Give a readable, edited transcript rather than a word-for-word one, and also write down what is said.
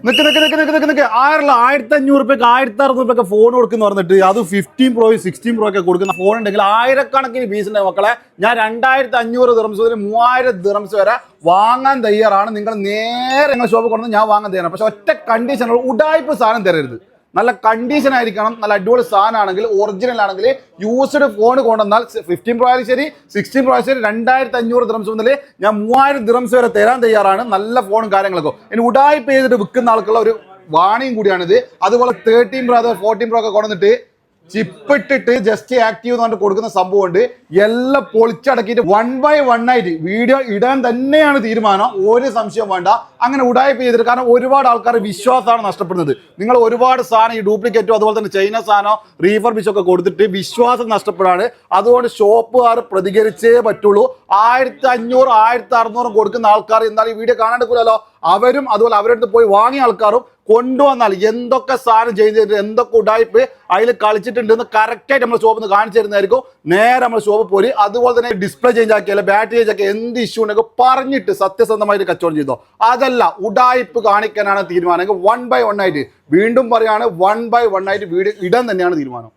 നിക്ക് 1500 രൂപയ്ക്ക് 1600 രൂപയ്ക്ക് ഫോൺ കൊടുക്കുന്ന പറഞ്ഞിട്ട് അത് 15 Pro 16 Pro ഒക്കെ കൊടുക്കുന്ന ഫോൺ ഉണ്ടെങ്കിൽ ആയിരക്കണക്കിന് പീസിന്റെ മക്കളെ ഞാൻ 2500 ദിർഹംസ് മുതൽ 3000 ദിർഹംസ് വരെ വാങ്ങാൻ തയ്യാറാണ്. നിങ്ങൾ നേരെ നിങ്ങൾ ഷോപ്പിൽ കൊണ്ടുവന്ന് ഞാൻ വാങ്ങാൻ തയ്യാറാണ്. പക്ഷെ ഒറ്റ കണ്ടീഷൻ, ഉടായ്പ സാധനം തരരുത്. നല്ല കണ്ടീഷൻ ആയിരിക്കണം, നല്ല അടിപൊളി സാധനമാണെങ്കിൽ, ഒറിജിനൽ ആണെങ്കിൽ, യൂസ്ഡ് ഫോൺ കൊണ്ടുവന്നാൽ 15 Pro ആയാലും ശരി 16 Pro ആയാലും ശരി 2500 ദിർഹംസ് മുതൽ ഞാൻ 3000 ദിർഹംസ് വരെ തരാൻ തയ്യാറാണ്. നല്ല ഫോണും കാര്യങ്ങളൊക്കെ. ഇനി ഉടായ്പ ചെയ്തിട്ട് വിൽക്കുന്ന ആൾക്കുള്ള ഒരു വാണിയും കൂടിയാണിത്. അതുപോലെ 13 Pro അഥവാ 14 Pro ഒക്കെ കൊണ്ടുവന്നിട്ട് ചിപ്പ് ഇട്ടിട്ട് ജസ്റ്റ് ആക്റ്റീവ് എന്ന് പറഞ്ഞിട്ട് കൊടുക്കുന്ന സംഭവമുണ്ട്. എല്ലാം പൊളിച്ചടക്കിയിട്ട് 1 by 1 ആയിട്ട് വീഡിയോ ഇടാൻ തന്നെയാണ് തീരുമാനം. ഒരു സംശയം വേണ്ട. അങ്ങനെ ഉടായ്പ ചെയ്തിട്ട്, കാരണം ഒരുപാട് ആൾക്കാർ വിശ്വാസമാണ് നഷ്ടപ്പെടുന്നത്. നിങ്ങൾ ഒരുപാട് സാധനം ഈ ഡ്യൂപ്ലിക്കേറ്റോ അതുപോലെ തന്നെ ചൈന സാധനം റീഫർബിഷൊക്കെ കൊടുത്തിട്ട് വിശ്വാസം നഷ്ടപ്പെടാണ്. അതുകൊണ്ട് ഷോപ്പുകാർ പ്രതികരിച്ചേ പറ്റുള്ളൂ. 1500 1600 കൊടുക്കുന്ന ആൾക്കാർ എന്തായാലും ഈ വീഡിയോ കാണാണ്ടിരിക്കില്ലല്ലോ. അവരും അതുപോലെ അവരുടെ അടുത്ത് പോയി വാങ്ങിയ ആൾക്കാരും കൊണ്ടുവന്നാൽ എന്തൊക്കെ സാധനം ചെയ്തിട്ട് എന്തൊക്കെ ഉടായ്പ് അതിൽ കളിച്ചിട്ടുണ്ടെന്ന് കറക്റ്റായിട്ട് നമ്മൾ ഷോപ്പിൽ നിന്ന് കാണിച്ചു തരുന്നതായിരിക്കും. നേരെ നമ്മൾ ഷോപ്പിൽ പോയി അതുപോലെ തന്നെ ഡിസ്പ്ലേ ചേഞ്ച് ആക്കിയാൽ ബാറ്ററി ചേഞ്ച് ആക്കിയാൽ എന്ത് ഇഷ്യൂ ഉണ്ടെങ്കിൽ പറഞ്ഞിട്ട് സത്യസന്ധമായിട്ട് കച്ചവടം ചെയ്തോ. അതല്ല ഉടായ്പ് കാണിക്കാനാണ് തീരുമാനം 1 by 1 ആയിട്ട്, വീണ്ടും പറയാണ് 1 by 1 ആയിട്ട് വീഡിയോ ഇടാൻ തന്നെയാണ് തീരുമാനം.